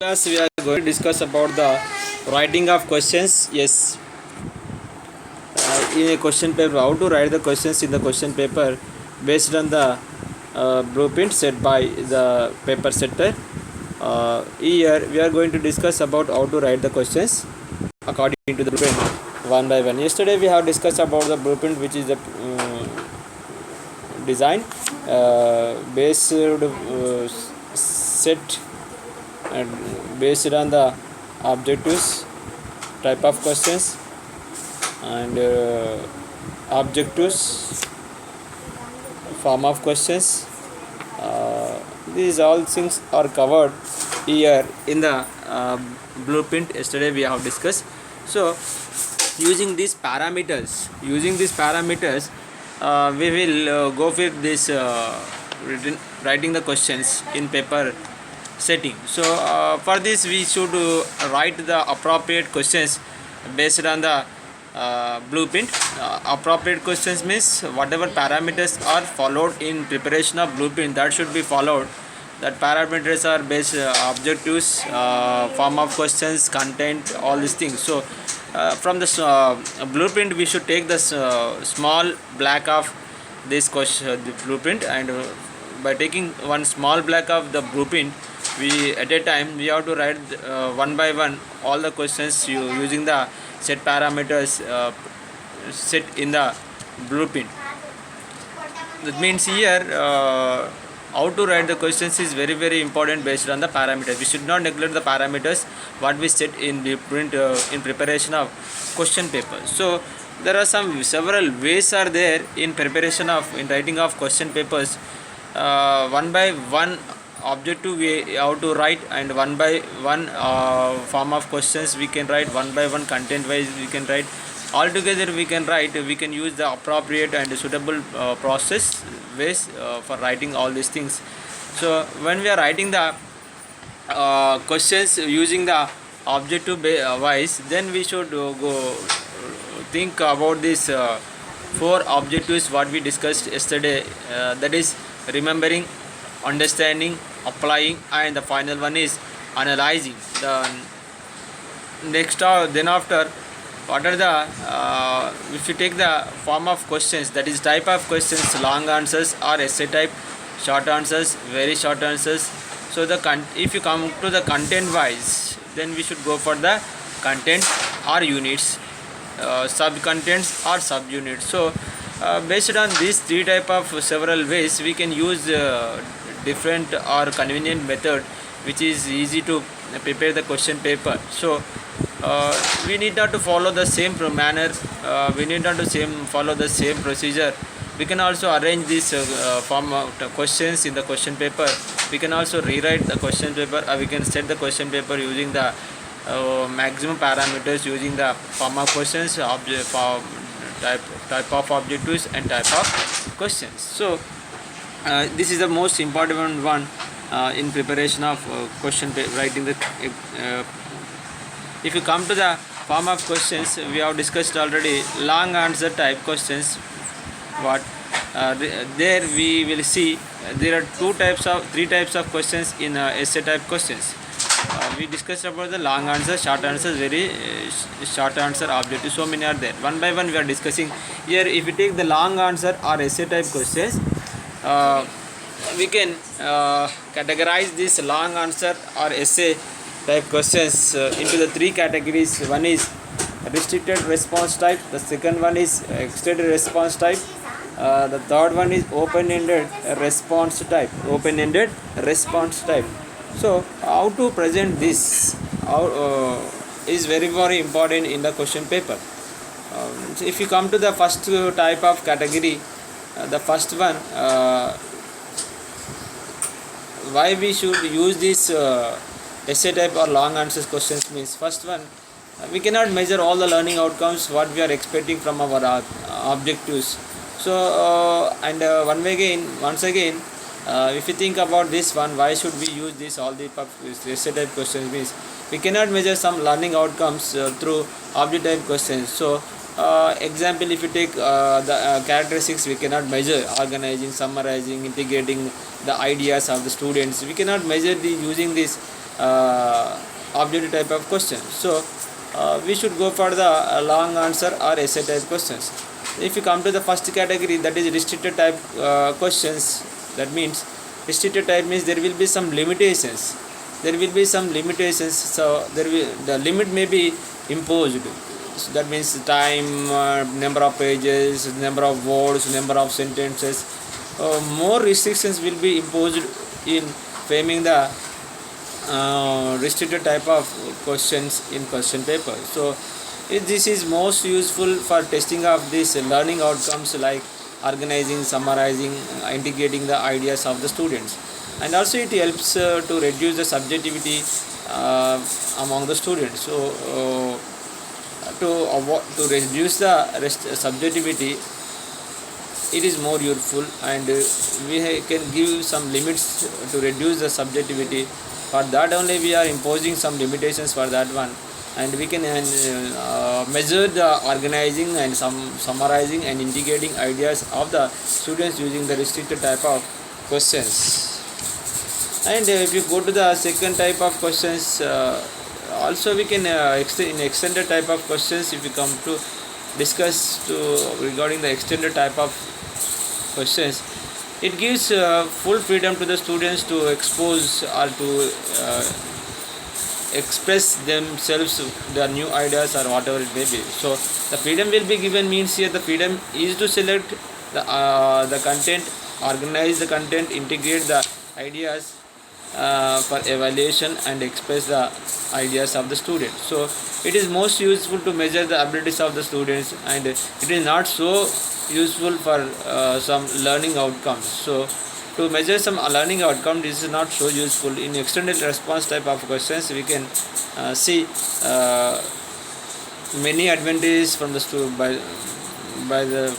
Class we are going to discuss about the writing of questions. Yes, in a question paper, how to write the questions in the question paper based on the blueprint set by the paper setter. Here we are going to discuss about how to write the questions according to the blueprint one by one. Yesterday we have discussed about the blueprint, which is the design based set and based on the objectives, type of questions, and objectives, form of questions. These all things are covered here in the blueprint. Yesterday we have discussed. So using these parameters, we will go with this writing the questions in paper setting. So for this we should write the appropriate questions based on the blueprint. Appropriate questions means whatever parameters are followed in preparation of blueprint, that should be followed. That parameters are based objectives, form of questions, content, all these things. So from this blueprint we should take this small block of this question the blueprint, and by taking one small block of the blueprint, we at a time we have to write one by one all the questions using the set parameters set in the blueprint. That means here how to write the questions is very important based on the parameters. We should not neglect the parameters what we set in blueprint in preparation of question paper. So there are several ways are there in preparation of in writing of question papers. One by one objective we have to write, and one by one form of questions we can write, one by one content wise we can write. Altogether we can write, we can use the appropriate and suitable process ways for writing all these things. So when we are writing the questions using the objective wise, then we should go think about this four objectives what we discussed yesterday, that is remembering, understanding, applying, and the final one is analyzing. The next then after, what are the if you take the form of questions, that is type of questions, long answers or essay type, short answers, very short answers. So if you come to the content wise, then we should go for the content or units, sub contents or sub units. So based on these three type of several ways, we can use different or convenient method which is easy to prepare the question paper. So we need not to follow the same manner, we need not to follow the same procedure. We can also arrange this form of questions in the question paper. We can also rewrite the question paper, we can set the question paper using the maximum parameters, using the form of questions, type of objectives, and type of questions. So this is the most important one in preparation of question writing the if you come to the form of questions, we have discussed already long answer type questions. What there we will see there are three types of questions in essay type questions. We discussed about the long answer, short answer, very short answer, objective. So many are there. One by one we are discussing here. If we take the long answer or essay type questions, we can categorize this long answer or essay type questions into the three categories. One is restricted response type, the second one is extended response type, the third one is open-ended response type. So how to present this is very important in the question paper. So if you come to the first type of category, the first one, why we should use this essay type or long answers questions means, first one, we cannot measure all the learning outcomes what we are expecting from our objectives. So once again, if you think about this one, why should we use this all the essay type questions means, we cannot measure some learning outcomes through object type questions. So example, if you take the characteristics, we cannot measure organizing, summarizing, integrating the ideas of the students. We cannot measure using this objective type of question. So we should go for the long answer or essay type questions. If you come to the first category, that is restricted type questions, that means restricted type means there will be some limitations. There will be some limitations, so the limit may be imposed. So that means time, number of pages, number of words, number of sentences. More restrictions will be imposed in framing the restricted type of questions in question paper. So this is most useful for testing of these learning outcomes like organizing, summarizing, integrating the ideas of the students, and also it helps to reduce the subjectivity among the students. So to reduce the subjectivity, it is more useful, and we can give some limits to reduce the subjectivity. For that only we are imposing some limitations for that one, and we can measure the organizing and summarizing and integrating ideas of the students using the restricted type of questions. And if you go to the second type of questions, also we can in extended type of questions, if you come to discuss regarding the extended type of questions, it gives full freedom to the students to expose or to express themselves, the new ideas or whatever it may be. So the freedom will be given means here the freedom is to select the content, organize the content, integrate the ideas for evaluation, and express the ideas of the student. So it is most useful to measure the abilities of the students, and it is not so useful for some learning outcomes. So to measure some learning outcome, this is not so useful. In extended response type of questions, we can see many advantages from the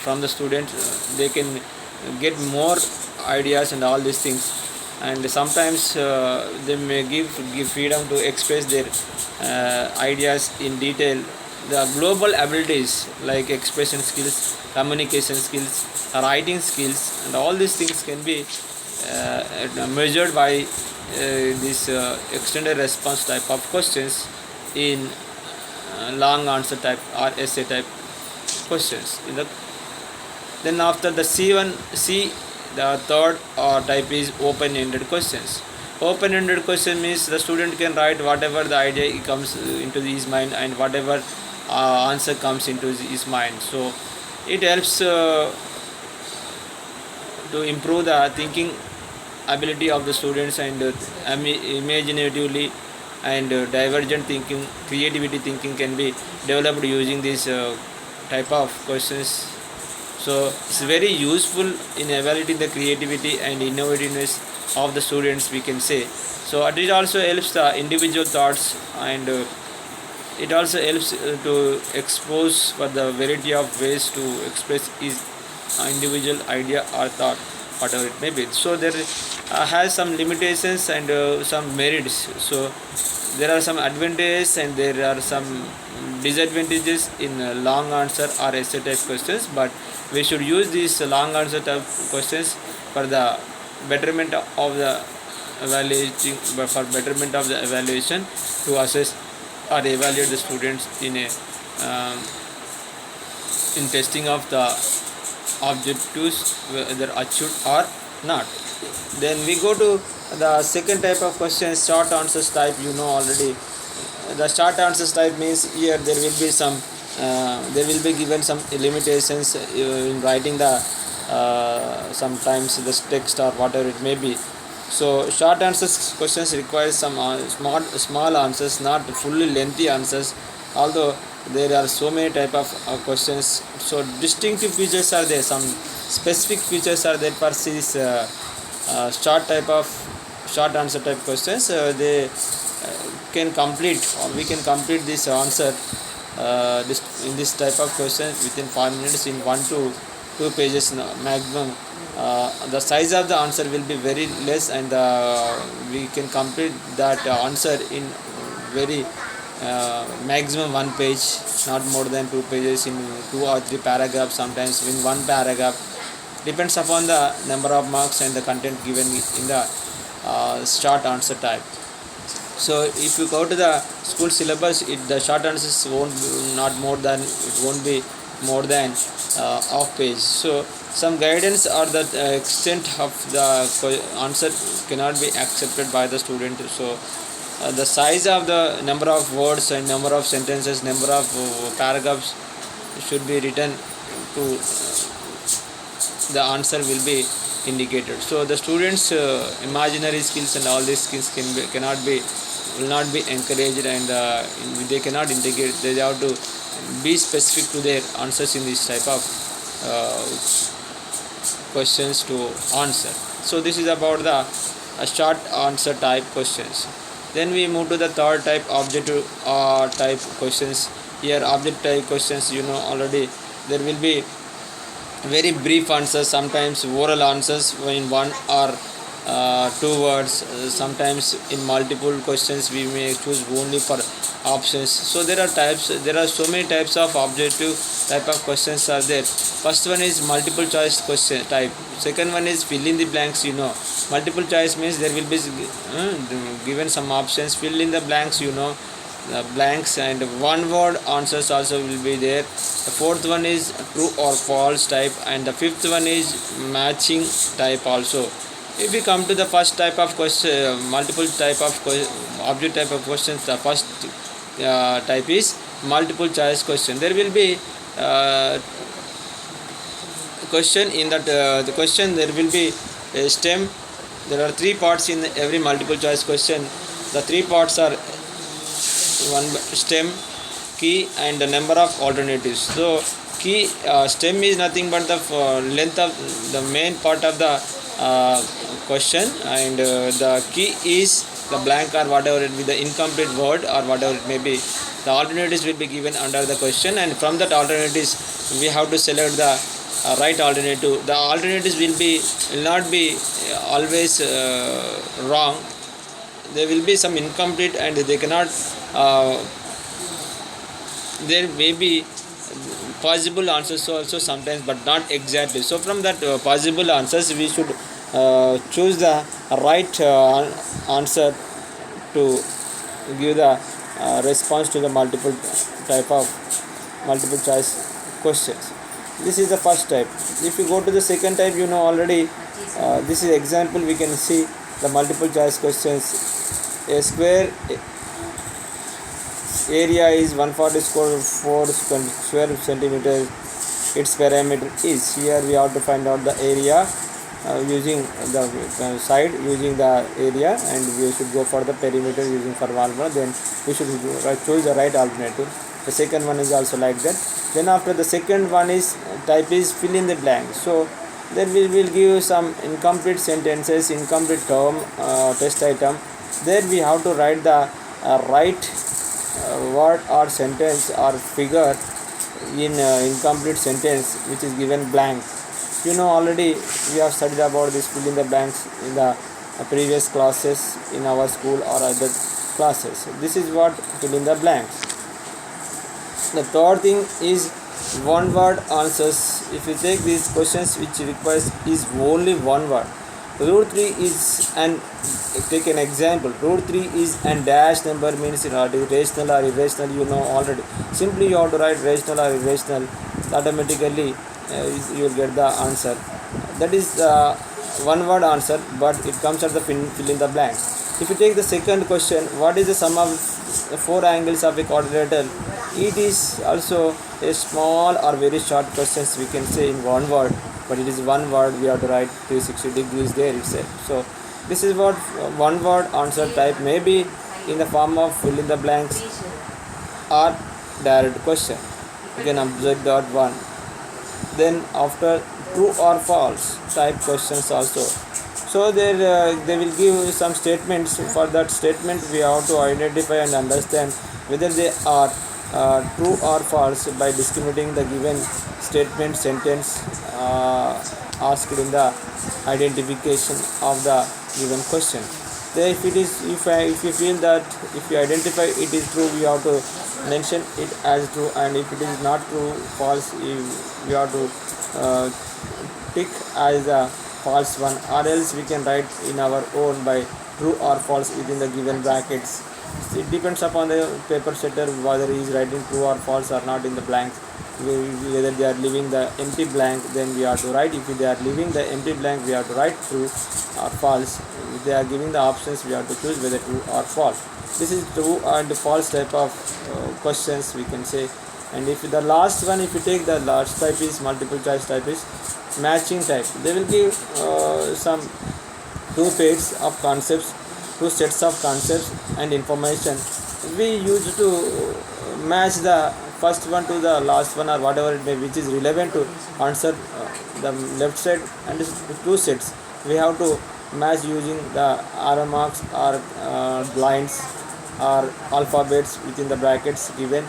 from the student. They can get more ideas and all these things, and sometimes they may give freedom to express their ideas in detail. The global abilities like expression skills, communication skills, writing skills, and all these things can be measured by this extended response type of questions in long answer type or essay type questions. Then after the C, the third type is open-ended questions. Open-ended question means the student can write whatever the idea comes into his mind, and whatever answer comes into his mind. So it helps to improve the thinking ability of the students, and imaginatively and divergent thinking, creativity thinking can be developed using this type of questions. So it's very useful in evaluating the creativity and innovativeness of the students, we can say. So it also helps the individual thoughts, and it also helps to expose for the variety of ways to express his individual idea or thought, whatever it may be. So there has some limitations and some merits. So there are some advantages and there are some disadvantages in long answer or essay type questions, but we should use these long answer type questions for the betterment of the evaluating, for betterment of the evaluation, to assess or evaluate the students in a in testing of the objectives, whether achieved or not. Then we go to the second type of questions, short answers type. You know already. The short answers type means here there will be some there will be given some limitations in writing the sometimes the text or whatever it may be. So short answers questions require some small answers, not fully lengthy answers, although there are so many type of questions. So distinctive features are there, some specific features are there for these short answer type questions. They can complete, or we can complete this answer in this type of question within 5 minutes, in 1 to 2 pages maximum. The size of the answer will be very less, and we can complete that answer in very maximum 1 page, not more than 2 pages, in 2 or 3 paragraphs, sometimes in 1 paragraph, depends upon the number of marks and the content given in the short answer type. So if you go to the school syllabus, the short answers won't be, not more than it won't be more than half page. So some guidance or the extent of the answer cannot be accepted by the student. So the size of the number of words and number of sentences, number of paragraphs should be written to the answer will be indicated. So the students imaginary skills and all these skills cannot be will not be encouraged, and they cannot integrate. They have to be specific to their answers in this type of uh, questions to answer. So this is about the short answer type questions. Then we move to the third type, objective type questions. Here object type questions, you know already, there will be very brief answers, sometimes oral answers in one or two words, sometimes in multiple questions we may choose only for options. So there are types, there are so many types of objective type of questions are there. First one is multiple choice question type, second one is fill in the blanks. Multiple choice means there will be given some options, fill in the blanks, blanks, and one word answers also will be there. The fourth one is true or false type, and the fifth one is matching type also. If we come to the first type of question, multiple type of object type of questions, the first type is multiple choice question. There will be question in that the question, there will be a stem. There are three parts in every multiple choice question. The three parts are one stem, key, and the number of alternatives. So key, stem is nothing but the length of the main part of the question, and the key is the blank or whatever it be, the incomplete word or whatever it may be. The alternatives will be given under the question, and from that alternatives we have to select the right alternative. The alternatives will not be always wrong. There will be some incomplete, and they cannot there may be possible answers also sometimes, but not exactly. So from that possible answers we should choose the right answer to give the response to the multiple type of multiple choice questions. This is the first type. If you go to the second type, already this is example. We can see the multiple choice questions. A square area is 140 square centimeters. Its parameter is, here we have to find out the area using the side, using the area, and we should go for the perimeter using for formula. Then we should choose the right alternative. The second one is also like that. Then after the second one is type is fill in the blank. So then we will give some incomplete sentences, incomplete term, test item. There we have to write the right word or sentence or figure in incomplete sentence which is given blank. Already we have studied about this fill in the blanks in the previous classes in our school or other classes. This is what fill in the blanks. The third thing is one word answers. If you take these questions which requires is only one word, root 3 is, and take an example, root 3 is and dash number means rational or irrational, already. Simply you have to write rational or irrational, automatically you will get the answer. That is one word answer, but it comes at the fill in the blanks. If you take the second question, what is the sum of the four angles of a quadrilateral? It is also a small or very short questions, we can say in one word, but it is one word. We have to write 360 degrees there itself. So this is what one word answer type may be in the form of fill in the blanks or direct question. You can observe that one. Then after true or false type questions also. So there they will give some statements. For that statement we have to identify and understand whether they are true or false by discriminating the given statement sentence asked in the identification of the given question. Then if you feel that if you identify it is true, we have to mention it as true, and if it is not true, false, we have to tick as a false one, or else we can write in our own by true or false within the given brackets It depends upon the paper setter whether he is writing true or false or not in the blank. Whether they are leaving the empty blank, then we have to write. If they are leaving the empty blank, we have to write true or false. If they are giving the options, we have to choose whether true or false. This is true and false type of questions we can say. And if the last one, if you take the last type is multiple choice type is matching type. They will give some two pairs of concepts, two sets of concepts and information. We use to match the first one to the last one or whatever it may be, which is relevant to answer the left side and two sets. We have to match using the arrow marks or lines or alphabets within the brackets given,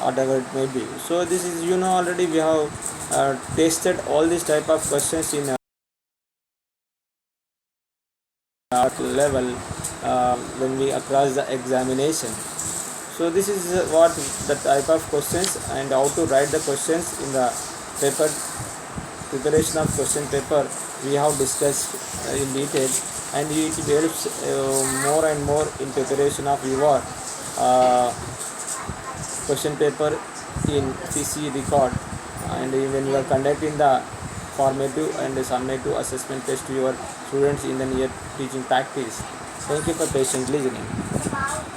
whatever it may be. So this is, you know, already we have tested all these type of questions in level when we across the examination. So this is what the type of questions and how to write the questions in the paper. Preparation of question paper we have discussed in detail, and it helps more and more in preparation of your question paper in CC record, and when you are conducting the formative and summative assessment test to your students in the near teaching practice. Thank you for patient listening.